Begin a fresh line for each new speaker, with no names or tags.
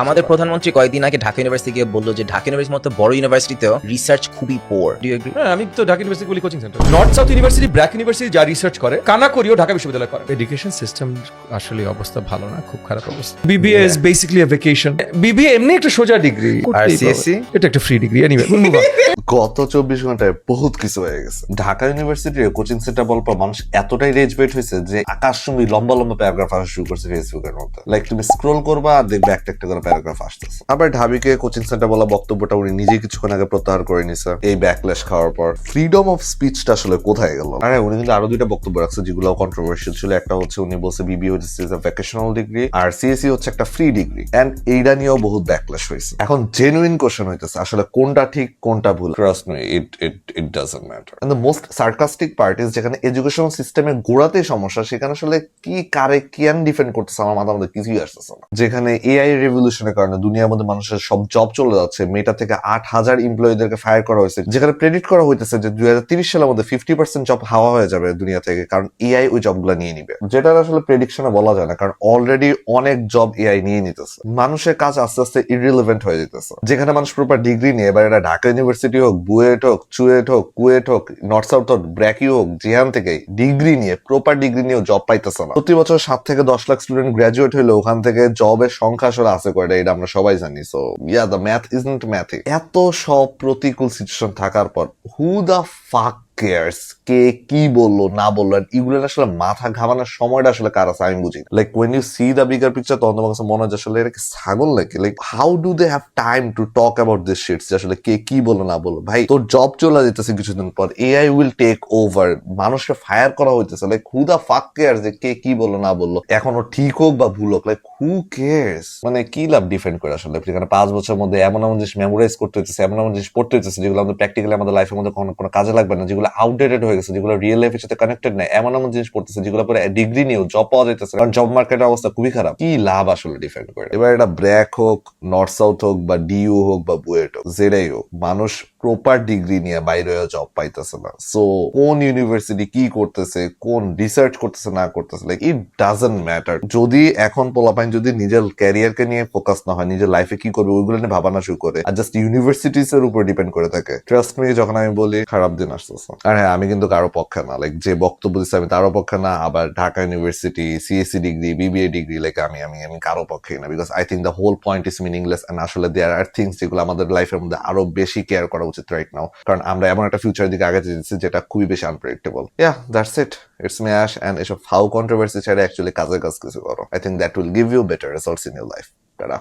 আমাদের প্রধানমন্ত্রী কয়েকদিন আগে ঢাকা ইউনিভার্সিটি গিয়ে বললো যে ঢাকা ইউনিভার্সিটির মতো বড় ইউনিভার্সিটিতেও রিসার্চ খুবই পোর। Do you agree?
হ্যাঁ, আমি তো ঢাকা ইউনিভার্সিটি বলি coaching centre. North south university, BRAC university যা রিসার্চ করে, কানাকড়িও ঢাকা বিশ্ববিদ্যালয় করে। এডুকেশন সিস্টেম আসলে অবস্থা ভালো না, খুব খারাপ অবস্থা। BBA is basically a vacation. BBA এমনি একটা সোজা ডিগ্রি,
আর সিএসসি
এটা একটা ফ্রি ডিগ্রি। এনিওয়ে,
গত 24 ঘন্টায় বহুত কিছু হয়ে গেছে। ঢাকা ইউনিভার্সিটির কোচিং সেন্টার বলার পর মানুষ এতটাই রেজ বেট হয়েছে যে আকাশচুম্বী লম্বা লম্বা প্যারাগ্রাফ আসা শুরু করছে ফেসবুকের মধ্যে। লাইক তুমি স্ক্রোল করবা আর দেখবে একটা একটা করে প্যারাগ্রাফ আসতেছে। আবার ঢাবিকে কোচিং সেন্টার বলা বক্তব্যটা উনি নিজেই কিছুক্ষণ আগে প্রত্যাহার করে নিছে এই ব্যাকল্যাশ খাওয়ার পর। ফ্রিডম অফ স্পিচটা আসলে কোথায় গেল? আরে উনি কিন্তু আরো দুইটা বক্তব্য রাখছে যেগুলো কন্ট্রোভার্সিয়াল ছিল। একটা হচ্ছে উনি বলছে বিবিএ হচ্ছে ভ্যাকেশনাল ডিগ্রি আর সিএসসি হচ্ছে একটা ফ্রি ডিগ্রি, এন্ড এইটা নিয়েও বহুত ব্যাকল্যাশ হয়েছে। এখন জেনুইন কোশ্চেন হইতেছে আসলে কোনটা ঠিক কোনটা ভুল। Trust me, it doesn't matter. And the most sarcastic part is যেখানে এডুকেশন সিস্টেমের গোড়াতেই সমস্যা, সেখানে আসলে কি কারে কেন ডিফেন্ড করতেছে আমার মাথার মধ্যে কিছুই আসতেছে না। যেখানে এআই রেভলিউশনের কারণে দুনিয়ার মধ্যে মানুষের সব জব চলে যাচ্ছে, মেটা থেকে 8,000 এমপ্লয়ীদেরকে ফায়ার করা হয়েছে, যেখানে প্রেডিক্ট করা হইতেছে যে 2030 সালের মধ্যে 50% জব হাওয়া হয়ে যাবে দুনিয়া থেকে, কারণ এআই ওই জবগুলো নিয়ে নিবে। যেটা আসলে প্রেডিকশনে বলা যায় না, কারণ অলরেডি অনেক জব এআই নিয়ে নিতেছে। মানুষের কাজ আস্তে আস্তে ইররিলেভেন্ট হয়ে যেতেছে। যেখানে মানুষ প্রপার ডিগ্রি নিয়ে, এবার এটা ঢাকা ইউনিভার্সিটি হোক, বুয়েট হোক, চুয়েট হোক, কুয়েট হোক, নর্থ সাউথ হোক, ব্র্যাকি হোক, যেখান থেকে ডিগ্রি নিয়ে, প্রপার ডিগ্রি নিয়েও জব পাইতেছে না। প্রতি বছর 7 থেকে 10 লাখ স্টুডেন্ট গ্রাজুয়েট হইলে ওখান থেকে জবের সংখ্যা আসলে আছে কয়টা, এটা আমরা সবাই জানি। So yeah, the math isn't ম্যাথিং। এত সব প্রতিকূল সিচুয়েশন থাকার পর হু দ্য ফাক কেয়ার্স কে কি বললো না বললো, এগুলো আসলে মাথা ঘামানোর সময়টা আসলে কার আছে আমি বুঝি। Like when you see the bigger picture, তখন তোমার কাছে মনে হয় আসলে এটা কি ছাগল নাকি? Like how do they have time to talk about this shits? আসলে কে কি বললো না বললো, ভাই তোর জব চলে যেতেছে কিছুদিন পর, এআই উইল টেক ওভার, মানুষকে ফায়ার করা হইতেছে। লাইক হু দা ফাক কেয়ার্স যে কে কি বললো না বললো, এখনো ঠিক হোক বা ভুল হোক, লাইক হু কেয়ার্স? মানে কি লাভ ডিফেন্ড করে আসলে? যেখানে 5 বছরের মধ্যে এমন এমন জিনিস মেমোরাইজ করতে হইতেছে, এমন এমন জিনিস পড়তে হইতেছে যেগুলো আমাদের প্র্যাকটিক্যালি আমাদের লাইফের মধ্যে কোনো কাজে লাগবে না, যেগুলো আউটডেটেড হয়ে গেছে, যেগুলো রিয়েল লাইফের সাথে কানেক্টেড নাই, এমন এমন জিনিস পড়তেছে যেগুলো পরে ডিগ্রি নিয়েও জব পাওয়া যাইতেছে, কারণ জব মার্কেটের অবস্থা খুবই খারাপ। কি লাভ আসলে ডিফেন্ড করে? এবার এটা ব্র্যাক হোক, নর্থ সাউথ হোক, বা ডিইউ হোক, বা বুয়েট হোক, যেটাই হোক, মানুষ প্রপার ডিগ্রি নিয়ে বাইরে জব পাইতেছে না। সো কোন ইউনিভার্সিটি কি করতেছে, কোন রিসার্চ করতেছে না করতেছে, লাইক ইট ডাজন্ট ম্যাটার। যদি এখন পোলাপাইন যদি নিজের ক্যারিয়ারকে নিয়ে ফোকাস না হয়, নিজের লাইফে কি করবে ওইগুলো নিয়ে ভাবানা শুরু করে, আর জাস্ট ইউনিভার্সিটিস এর উপর ডিপেন্ড করে থাকে, ট্রাস্ট মি, যখন আমি বলি খারাপ দিন আসতেছে। আর হ্যাঁ, আমি কিন্তু কারো পক্ষে না, লাইক যে বক্তব্য দিচ্ছে আমি তারও পক্ষে না, আবার Dhaka university, CSC degree, BBA degree, like আমি কারো পক্ষে না, because I think the whole point is meaningless. And আসলে দেয়ার আর থিংস যেগুলো আমাদের লাইফের মধ্যে আরো বেশি কেয়ার করা উচিত রাইট নাও, কারণ আমরা এমন একটা ফিউচারের দিকে আগে যেতেছি যেটা খুবই বেশি unpredictable. Yeah, that's it, it's me আশ, এন্ড এসব ফাউ কন্ট্রোভার্সি ছাড়া অ্যাকচুয়ালি কাজের কাজ কিছু করো। I think that will give you better results in your life. Tata.